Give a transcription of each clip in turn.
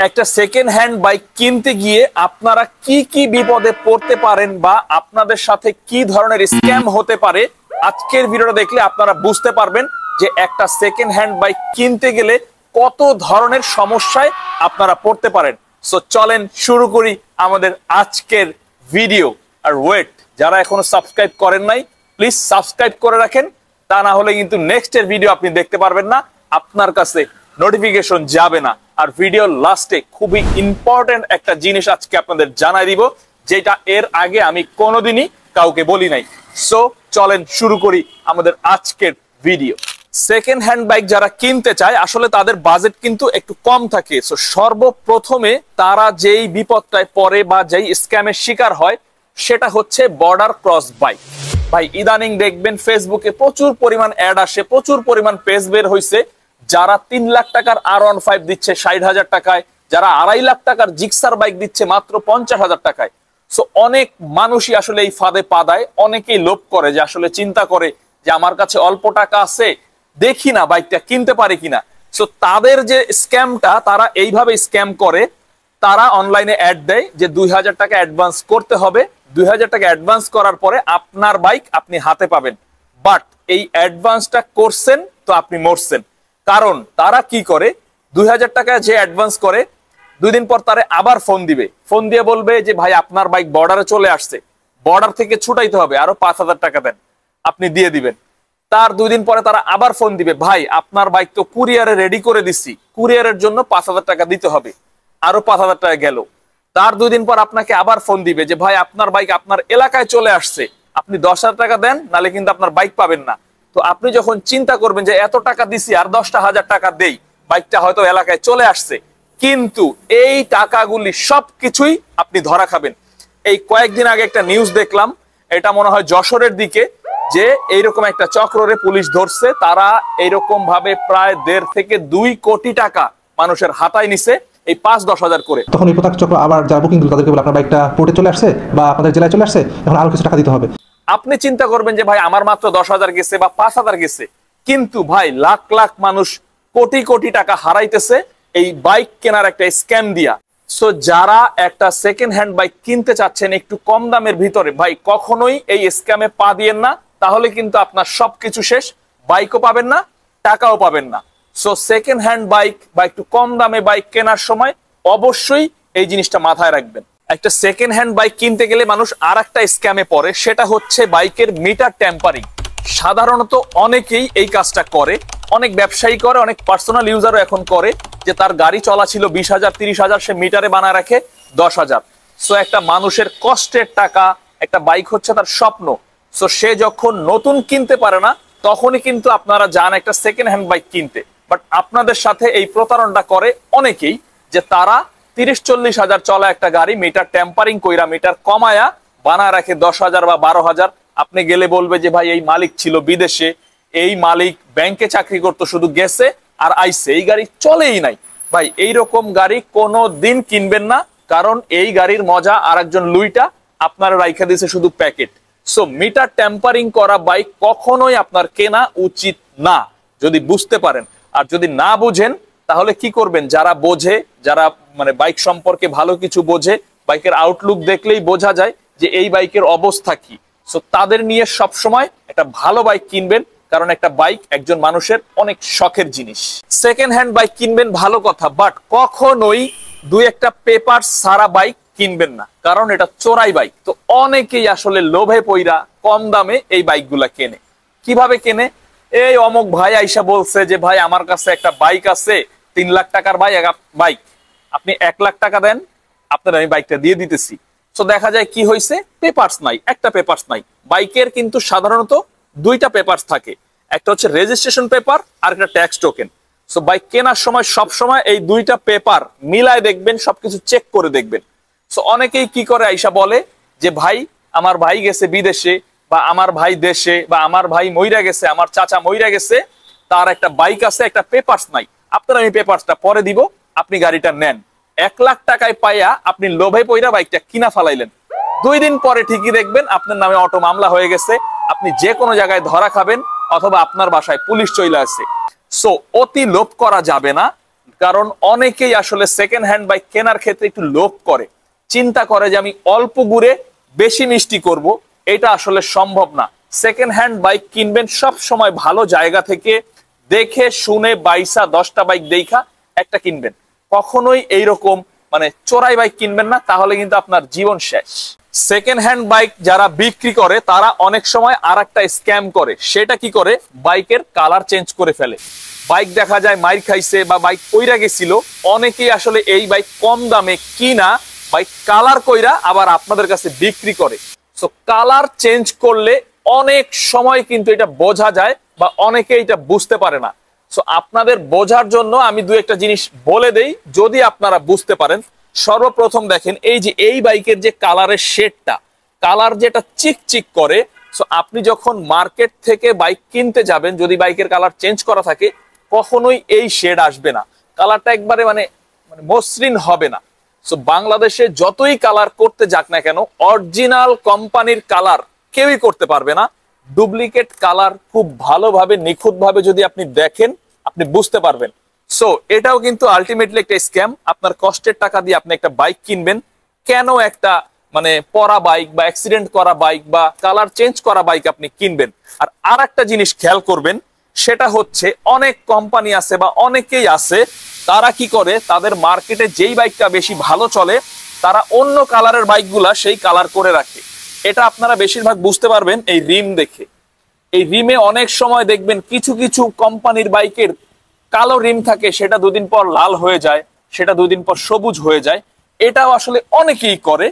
একটা second hand bike কিনতে গিয়ে আপনারা কি কি বিপদে পড়তে পারেন বা আপনাদের সাথে কি ধরনের স্ক্যাম হতে পারে, আজকের ভিডিওটা দেখলে আপনারা বুঝতে পারবেন যে একটা সেকেন্ড হ্যান্ড বাইক কিনতে গেলে কত ধরনের সমস্যায় আপনারা পড়তে পারেন। সো চলেন শুরু করি আমাদের আজকের ভিডিও। আর ওয়েট, যারা এখনো সাবস্ক্রাইব করেন নাই প্লিজ সাবস্ক্রাইব করে রাখেন, তা না হলে কিন্তু নেক্সটের ভিডিও আপনি দেখতে পারবেন না, আপনার কাছে নোটিফিকেশন যাবে না। আর ভিডিও লাস্টে খুবই ইম্পর্টেন্ট একটা জিনিস আজকে আপনাদের জানাই দিব, যেটা এর আগে আমি কোনোদিনই কাউকে বলি নাই। সো চলেন শুরু করি আমাদের আজকের ভিডিও। সেকেন্ড হ্যান্ড বাইক যারা কিনতে চায় আসলে তাদের বাজেট কিন্তু একটু কম থাকে। সো সর্বপ্রথমে তারা যেই বিপদটায় পড়ে বা যেই স্ক্যামের শিকার হয় সেটা হচ্ছে বর্ডার ক্রস বাইক। ভাই ইদানিং দেখবেন ফেসবুকে প্রচুর পরিমাণ অ্যাড আসে, প্রচুর পরিমাণ পেজ বের হয়েছে যারা 3 লাখ টাকার R15 দিচ্ছে 60,000 টাকায়, যারা 2.5 লাখ টাকার জিক্সার বাইক দিচ্ছে মাত্র 50,000 টাকায়। সো অনেক মানুষই আসলে এই ফাঁদে পা দেয়, অনেকেই লোভ করে যে আসলে চিন্তা করে যে আমার কাছে অল্প টাকা আছে, দেখি না বাইকটা কিনতে পারে কিনা। সো তাদের যে স্ক্যামটা, তারা এইভাবে স্ক্যাম করে, তারা অনলাইনে অ্যাড দেয় যে 2,000 টাকা অ্যাডভান্স করতে হবে, 2,000 টাকা অ্যাডভান্স করার পরে আপনার বাইক আপনি হাতে পাবেন। বাট এই অ্যাডভান্সটা করছেন তো আপনি মরছেন। কারণ তারা কি করে, 2,000 টাকা যে অ্যাডভান্স করে 2 দিন পর তারে আবার ফোন দিবে, ফোন দিয়ে বলবে যে ভাই আপনার বাইক বর্ডারে চলে আসছে, বর্ডার থেকে ছুটাইতে হবে, আরো 5,000 টাকা দেন, আপনি দিয়ে দিবেন। তার 2 দিন পরে তারা আবার ফোন দিবে, ভাই আপনার বাইক তো কুরিয়ারে রেডি করে দিচ্ছি, কুরিয়ারের জন্য 5,000 টাকা দিতে হবে, আরো 5,000 টাকা গেল। তার 2 দিন পর আপনাকে আবার ফোন দিবে যে ভাই আপনার বাইক আপনার এলাকায় চলে আসছে, আপনি 10,000 টাকা দেন, নালে কিন্তু আপনার বাইক পাবেন না। তো আপনি যখন চিন্তা করবেন যে এত টাকা দিছি আর 10,000 টাকা দেই, বাইকটা হয়তো এলাকায় চলে আসছে, কিন্তু এই টাকাগুলি সবকিছুই আপনি ধরা খাবেন। এই কয়েকদিন আগে একটা নিউজ দেখলাম, এটা মনে হয় যশোরের দিকে, যে এইরকম একটা চক্ররে পুলিশ ধরছে, তারা এইরকম ভাবে প্রায় 1.5 থেকে 2 কোটি টাকা মানুষের হাতায় নিছে, এই 5-10 হাজার করে। তখন এই প্রতারক চক্র আবার যারা বুকিং দিল তাদেরকে বলে আপনার বাইকটা পোর্টে চলে আসছে বা আপনাদের জেলায় চলে আসছে, এখন আরো কিছু টাকা দিতে হবে। আপনি চিন্তা করবেন যে ভাই আমার মাত্র 10,000 গেছে বা 5,000 গেছে, কিন্তু ভাই লাখ লাখ মানুষ কোটি কোটি টাকা হারাইতেছে এই বাইক কেনার একটা স্ক্যাম দিয়া। সো যারা একটা সেকেন্ড হ্যান্ড বাইক কিনতে চাচ্ছেন একটু কম দামের ভিতরে, ভাই কখনোই এই স্ক্যামে পা দিয়েন না, তাহলে কিন্তু আপনার সবকিছু শেষ, বাইকও পাবেন না, টাকাও পাবেন না। সো সেকেন্ড হ্যান্ড বাইক বা একটু কম দামে বাইক কেনার সময় অবশ্যই এই জিনিসটা মাথায় রাখবেন। একটা সেকেন্ড হ্যান্ড বাইক কিনতে গেলে মানুষ আর একটা স্ক্যামে পড়ে, সেটা হচ্ছে বাইকের মিটার ট্যাম্পারিং। সাধারণত অনেকেই এই কাজটা করে, অনেক ব্যবসায়ী করে, অনেক পার্সোনাল ইউজারও এখন করে, যে তার গাড়ি চলা ছিল 20,000 30,000, সে মিটারে বানায় রাখে 10,000। সো একটা মানুষের কষ্টের টাকা, একটা বাইক হচ্ছে তার স্বপ্ন, সো সে যখন নতুন কিনতে পারে না তখনই কিন্তু আপনারা যান একটা সেকেন্ড হ্যান্ড বাইক কিনতে। বাট আপনাদের সাথে এই প্রতারণাটা করে অনেকেই, যে তারা 30-40 হাজার চলা একটা গাড়ি মিটার ট্যাম্পারিং কইরা, মিটার কমায়া বানায় রাখে 10,000 বা 12,000। আপনি গেলে বলবে যে ভাই এই মালিক ছিল বিদেশে, এই মালিক ব্যাংকে চাকরি করতো, শুধু গেছে আর আইছে, এই গাড়ি চলেই নাই। ভাই এইরকম গাড়ি কোনো দিন কিনবেন না, কারণ এই গাড়ির মজা আর একজন লুইটা আপনারা রাইখা দিয়েছে শুধু প্যাকেট। সো মিটার ট্যাম্পারিং করা বাইক কখনোই আপনার কেনা উচিত না, যদি বুঝতে পারেন। আর যদি না বুঝেন তাহলে কি করবেন, যারা বোঝে, যারা মানে বাইক সম্পর্কে ভালো কিছু বোঝে, বাইকের আউটলুক দেখলেই বোঝা যায় যে এই বাইকের অবস্থা কি, সো তাদের নিয়ে সবসময় একটা ভালো বাইক কিনবেন, কারণ একটা বাইক একজন মানুষের অনেক শখের জিনিস। সেকেন্ড হ্যান্ড বাইক কিনবেন ভালো কথা, বাট কখনোই 2-1টা পেপার সারা বাইক কিনবেন না, কারণ এটা চোরাই বাইক। তো অনেকেই আসলে লোভে পইরা কম দামে এই বাইকগুলা কেনে। কিভাবে কেনে, এই অমুক ভাই আইসা বলছে যে ভাই আমার কাছে একটা বাইক আছে 3 লাখ টাকার বাইক, আপনি 1 লাখ টাকা দেন, আপনার আমি বাইকটা দিয়ে দিতেছি। তো দেখা যায় কি হয়েছে, পেপারস নাই, একটা পেপারস নাই। বাইকের কিন্তু সাধারণত 2টা পেপারস থাকে, একটা হচ্ছে রেজিস্ট্রেশন পেপার আর একটা ট্যাক্স টোকেন। সো বাইক কেনার সময় সবসময় এই 2টা পেপার মিলায় দেখবেন, সবকিছু চেক করে দেখবেন। সো অনেকেই কি করে আইসা বলে যে ভাই আমার ভাই গেছে বিদেশে, বা আমার ভাই দেশে, বা আমার ভাই মইরা গেছে, আমার চাচা মইরা গেছে, তার একটা বাইক আছে, একটা পেপারস নাই, আপনার আমি পেপারসটা পরে দিব, আপনি গাড়িটা নেন। 1 লাখ টাকায় পাইয়া আপনি লোভে পইরা বাইকটা কিনা ফালাইলেন, 2 দিন পরে ঠিকই দেখবেন আপনার নামে অটো মামলা হয়ে গেছে, আপনি যে কোনো জায়গায় ধরা খাবেন, অথবা আপনার বাসায় পুলিশ চলে আসছে। সো অতি লোভ করা যাবে না, কারণ অনেকেই আসলে সেকেন্ড হ্যান্ড বাইক কেনার ক্ষেত্রে একটু লোভ করে, চিন্তা করে যে আমি অল্প ঘুরে বেশি মিষ্টি করব। এটা আসলে সম্ভব না। সেকেন্ড হ্যান্ড বাইক কিনবেন সব সময় ভালো জায়গা থেকে দেখে শুনে, 10টা বাইক দেখা একটা কিনবেন। কখনোই এইরকম মানে চোরাই বাইক কিনবেন না, তাহলে কিন্তু আপনার জীবন শেষ। সেকেন্ড হ্যান্ড বাইক যারা বিক্রি করে তারা অনেক সময় আরেকটা স্ক্যাম করে। সেটা কি করে? বাইকের কালার চেঞ্জ করে ফেলে। বাইক দেখা যায় মাইর খাইছে বা বাইক কইরা গেছিল, অনেকেই আসলে এই বাইক কম দামে কিনা বাইক কালার কইরা আবার আপনাদের কাছে বিক্রি করে। সো কালার চেঞ্জ করলে অনেক সময় কিন্তু এটা বোঝা যায় বা অনেকে এটা বুঝতে পারে না। সো আপনাদের বোঝার জন্য আমি দু একটা জিনিস বলে দেই, যদি আপনারা বুঝতে পারেন। সর্বপ্রথম দেখেন, এই যে এই বাইকের যে কালারের শেডটা, কালার যেটা চিকচিক করে, সো আপনি যখন মার্কেট থেকে বাইক কিনতে যাবেন, যদি বাইকের কালার চেঞ্জ করা থাকে, কখনোই এই শেড আসবে না। কালারটা একবারে মানে মসৃণ হবে না। সো বাংলাদেশে যতই কালার করতে যাক না কেন, অরিজিনাল কোম্পানির কালার কেউই করতে পারবে না। ডুপ্লিকেট কালার খুব ভালোভাবে নিখুঁতভাবে যদি আপনি দেখেন, আপনি বুঝতে পারবেন। সো এটাও কিন্তু আলটিমেটলি একটা স্ক্যাম। আপনার কষ্টের টাকা দিয়ে আপনি একটা বাইক কিনবেন, কেন একটা মানে পরা বাইক বা অ্যাক্সিডেন্ট করা বাইক বা কালার চেঞ্জ করা বাইক আপনি কিনবেন? আর একটা জিনিস খেয়াল করবেন, সেটা হচ্ছে অনেক কোম্পানি আছে বা অনেকেই আছে, তারা কি করে, তাদের মার্কেটে যেই বাইকটা বেশি ভালো চলে, তারা অন্য কালারের বাইকগুলা সেই কালার করে রাখে। এটা আপনারা বেশিরভাগ বুঝতে পারবেন এই রিম দেখে। এই রিমে অনেক সময় দেখবেন কিছু কিছু কোম্পানির বাইকের কালো রিম থাকে, সেটা দুদিন পর লাল হয়ে যায়, সেটা দুদিন পর সবুজ হয়ে যায়। এটাও আসলে অনেকেই করে।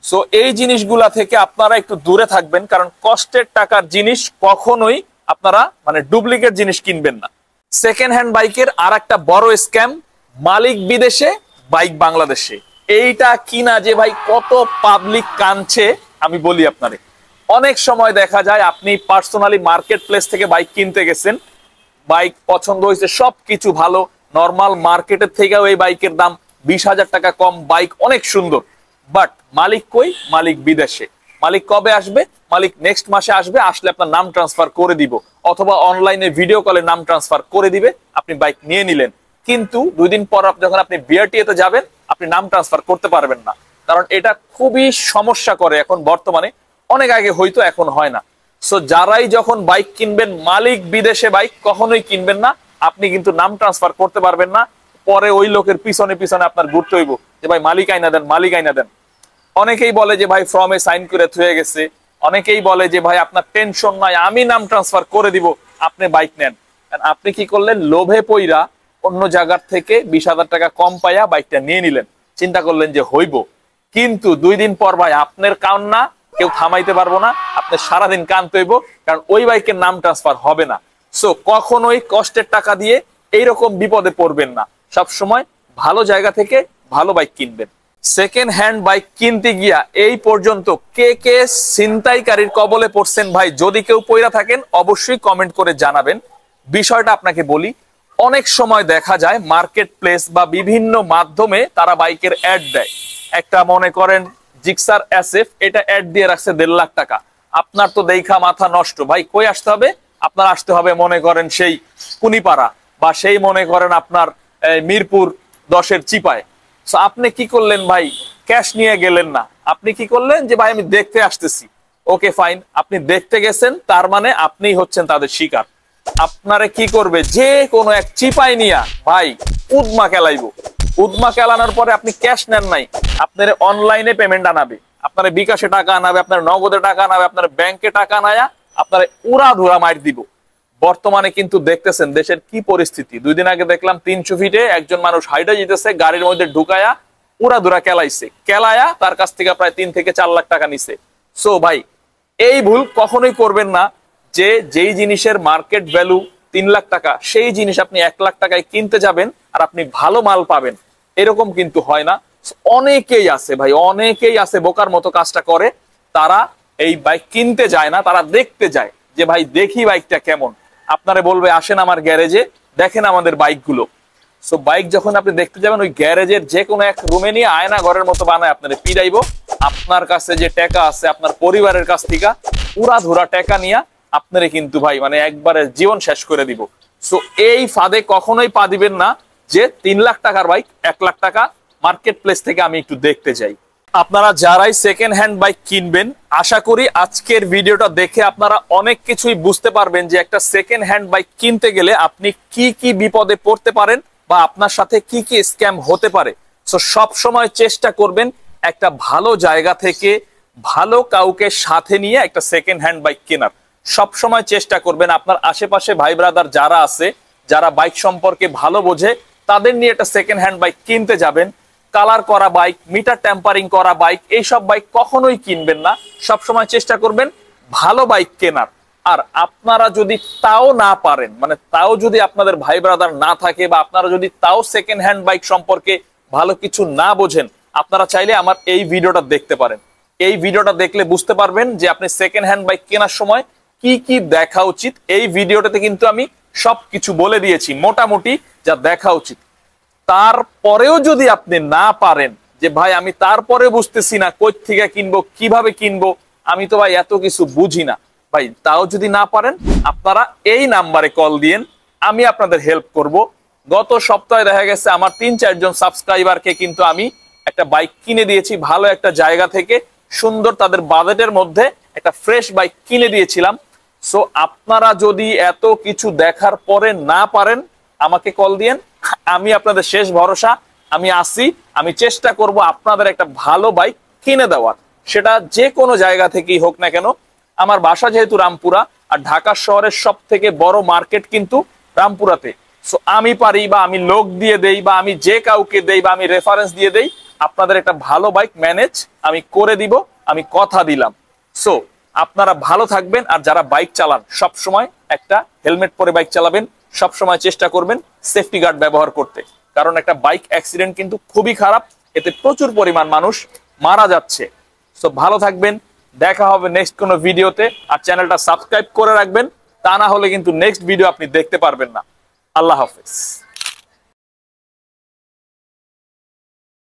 সো এই জিনিসগুলা থেকে আপনারা একটু দূরে থাকবেন, কারণ কষ্টের টাকার জিনিস কখনোই আপনারা মানে ডুপ্লিকেট জিনিস কিনবেন না। সেকেন্ড হ্যান্ড বাইকের আর একটা বড় স্ক্যাম, মালিক বিদেশে বাইক বাংলাদেশে। এইটা কিনা যে ভাই কত পাবলিক কাঁদছে আমি বলি আপনারে। অনেক সময় দেখা যায় আপনি পার্সোনালি মার্কেট প্লেস থেকে বাইক কিনতে গেছেন, বাইক পছন্দ হয়েছে, সবকিছু ভালো, নর্মাল মার্কেটের থেকেও এই বাইকের দাম 20,000 টাকা কম, বাইক অনেক সুন্দর, বাট মালিক কই? মালিক বিদেশে। মালিক কবে আসবে? মালিক নেক্সট মাসে আসবে। আসলে আপনার নাম ট্রান্সফার করে দিব, অথবা অনলাইনে ভিডিও কলে নাম ট্রান্সফার করে দিবে, আপনি বাইক নিয়ে নিলেন। কিন্তু 2 দিন পর যখন আপনি বিআরটিএতে যাবেন, আপনি নাম ট্রান্সফার করতে পারবেন না, কারণ এটা খুবই সমস্যা করে এখন বর্তমানে। অনেক আগে হয়তো, এখন হয় না। সো যারাই যখন বাইক কিনবেন, মালিক বিদেশে বাইক কখনোই কিনবেন না। আপনি কিন্তু নাম ট্রান্সফার করতে পারবেন না। পরে ওই লোকের পিছনে পিছনে আপনার ঘুরতে হইব যে ভাই মালিক আইনা দেন, মালিক আইনা দেন। অনেকেই বলে যে ভাই ফর্মে সাইন করে থুয়ে গেছে, অনেকেই বলে যে ভাই আপনার টেনশন নাই, আমি নাম ট্রান্সফার করে দিব, আপনি বাইক নেন। আপনি কি করলেন? লোভে পইরা অন্য জায়গার থেকে 20,000 টাকা কম পাইয়া বাইকটা নিয়ে নিলেন, চিন্তা করলেন যে হইব। কিন্তু 2 দিন পর ভাই আপনার কান্না কেউ থামাইতে পারবো না, আপনার সারাদিন কানতে হইব, কারণ ওই বাইকের নাম ট্রান্সফার হবে না। সো কখনোই কষ্টের টাকা দিয়ে এইরকম বিপদে পড়বেন না। সবসময় ভালো জায়গা থেকে ভালো বাইক কিনবেন। সেকেন্ড হ্যান্ড বাইক কিনতে গিয়া এই পর্যন্ত কে কে ছিনতাইকারীর কবলে পড়ছেন ভাই? যদি কেউ পইরা থাকেন অবশ্যই কমেন্ট করে জানাবেন। বিষয়টা আপনাকে বলি, অনেক সময় দেখা যায় মার্কেট প্লেস বা বিভিন্ন মাধ্যমে তারা বাইকের অ্যাড দেয়। একটা মনে করেন জিক্সার এসএফ, এটা অ্যাড দিয়ে রাখছে 1.5 লাখ টাকা। আপনার তো দেখা মাথা নষ্ট, ভাই কই আসতে হবে? আপনার আসতে হবে মনে করেন সেই কুনিপাড়া, বা সেই মনে করেন আপনার মিরপুর 10-এর চিপায়। সো আপনি কি করলেন ভাই? ক্যাশ নিয়ে গেলেন না, আপনি কি করলেন যে ভাই আমি দেখতে আসতেছি। ওকে ফাইন, আপনি দেখতে গেছেন, তার মানে আপনিই হচ্ছেন তাদের শিকার। আপনারে কি করবে? যে কোনো এক চিপাই নিয়া ভাই উদমা খেলাইবো। উদমা খেলানোর পরে আপনি ক্যাশ নেন নাই, আপনার অনলাইনে পেমেন্ট আনাবে, আপনার বিকাশে টাকা আনাবে, আপনার নগদে টাকা আনাবে, আপনার ব্যাংকে টাকা আনায়া আপনার উড়া ধুরা মাইর দিব। বর্তমানে কিন্তু দেখতেছেন দেশের কি পরিস্থিতি। 2 দিন আগে দেখলাম 300 ফিটে একজন মানুষ হাইডা যেতেছে, গাড়ির মধ্যে ঢুকায়া উড়া ধুরা কেলাইছে, কেলায়া তার কাছ থেকে প্রায় 3 থেকে 4 লাখ টাকা নিছে। সো ভাই এই ভুল কখনোই করবেন না, যে যেই জিনিসের মার্কেট ভ্যালু 3 লাখ টাকা, সেই জিনিস আপনি 1 লাখ টাকায় কিনতে যাবেন আর আপনি ভালো মাল পাবেন, এরকম কিন্তু হয় না। অনেকেই আছে ভাই, অনেকেই আছে বোকার মতো কাজটা করে। তারা এই বাইক কিনতে যায় না, তারা দেখতে যায় যে ভাই দেখি বাইকটা কেমন। আপনারে বলবে আসেন আমার গ্যারেজে, দেখেন আমাদের বাইকগুলো। সো বাইক যখন আপনি দেখতে যাবেন, ওই গ্যারেজের যে কোনো এক রুমে নিয়ে আয়না ঘরের মতো বানায় আপনারে পিড়াইবো। আপনার কাছে যে টাকা আছে, আপনার পরিবারের কাছ থেকে উড়া ধুরা টাকা নিয়ে আপনারে কিন্তু ভাই মানে একবারে জীবন শেষ করে দিব। সো এই ফাঁদে কখনোই পা দিবেন না। যে 3 লাখ টাকার বাইক 1 লাখ টাকা মার্কেট প্লেস থেকে আমি একটু দেখতে যাই। আপনারা যারাই সেকেন্ড হ্যান্ড বাইক কিনবেন, আশা করি আজকের ভিডিওটা দেখে আপনারা অনেক কিছুই বুঝতে পারবেন যে একটা সেকেন্ড হ্যান্ড বাইক কিনতে গেলে আপনি কি কি বিপদে পড়তে পারেন বা আপনার সাথে কি কি স্ক্যাম হতে পারে। সো সব সময় চেষ্টা করবেন একটা ভালো জায়গা থেকে ভালো কাউকে সাথে নিয়ে একটা সেকেন্ড হ্যান্ড বাইক কেনার। সব সময় চেষ্টা করবেন আপনার আশেপাশে ভাই ব্রাদার যারা আছে, যারা বাইক সম্পর্কে ভালো বোঝে, তাদের নিয়ে একটা সেকেন্ড হ্যান্ড বাইক কিনতে যাবেন। কালার করা বাইক, মিটার ট্যাম্পারিং করা বাইক, এইসব বাইক কখনোই কিনবেন না। সব সময় চেষ্টা করবেন ভালো বাইক কেনার। আর আপনারা যদি তাও না পারেন, মানে তাও যদি আপনাদের ভাই ব্রাদার না থাকে বা আপনারা যদি তাও সেকেন্ড হ্যান্ড বাইক সম্পর্কে ভালো কিছু না বোঝেন, আপনারা চাইলে আমার এই ভিডিওটা দেখতে পারেন। এই ভিডিওটা দেখলে বুঝতে পারবেন যে আপনি সেকেন্ড হ্যান্ড বাইক কেনার সময় কি কি দেখা উচিত। এই ভিডিওটাতে কিন্তু আমি সবকিছু বলে দিয়েছি মোটামুটি যা দেখা উচিত। তারপরেও যদি আপনি না পারেন যে ভাই আমি তারপরে বুঝতেছি না কই থেকে কিনবো, কিভাবে কিনবো, আমি তো ভাই এত কিছু বুঝি না, ভাই তাও যদি না পারেন আপনারা এই নাম্বারে কল দিয়েন, আমি আপনাদের হেল্প করব। গত সপ্তাহে দেখা গেছে আমার 3-4 জন সাবস্ক্রাইবারকে কিন্তু আমি একটা বাইক কিনে দিয়েছি ভালো একটা জায়গা থেকে, সুন্দর তাদের বাজেটের মধ্যে একটা ফ্রেশ বাইক কিনে দিয়েছিলাম। সো আপনারা যদি এত কিছু দেখার পরে না পারেন আমাকে কল দিয়েন, আমি আপনাদের শেষ ভরসা, আমি আসি, আমি চেষ্টা করব আপনাদের একটা ভালো বাইক কিনে দেওয়ার, সেটা যে কোনো জায়গা থেকেই হোক না কেন। আমার বাসা যেহেতু রামপুরা, আর ঢাকা শহরের সব থেকে বড় মার্কেট কিন্তু রামপুরাতে। সো আমি পারি বা আমি লোক দিয়ে দেই বা আমি যে কাউকে দেই বা আমি রেফারেন্স দিয়ে দেই, আপনাদের একটা ভালো বাইক ম্যানেজ আমি করে দিব, আমি কথা দিলাম। সো আপনারা ভালো থাকবেন, আর যারা বাইক চালান সব সময় একটা হেলমেট পরে বাইক চালাবেন, সব সময় চেষ্টা করবেন সেফটি গার্ড ব্যবহার করতে, কারণ একটা বাইক অ্যাক্সিডেন্ট কিন্তু খুবই খারাপ, এতে প্রচুর পরিমাণ মানুষ মারা যাচ্ছে। সো ভালো থাকবেন, দেখা হবে নেক্সট কোনো ভিডিওতে। আর চ্যানেলটা সাবস্ক্রাইব করে রাখবেন, তা না হলে কিন্তু নেক্সট ভিডিও আপনি দেখতে পারবেন না। আল্লাহ হাফেজ।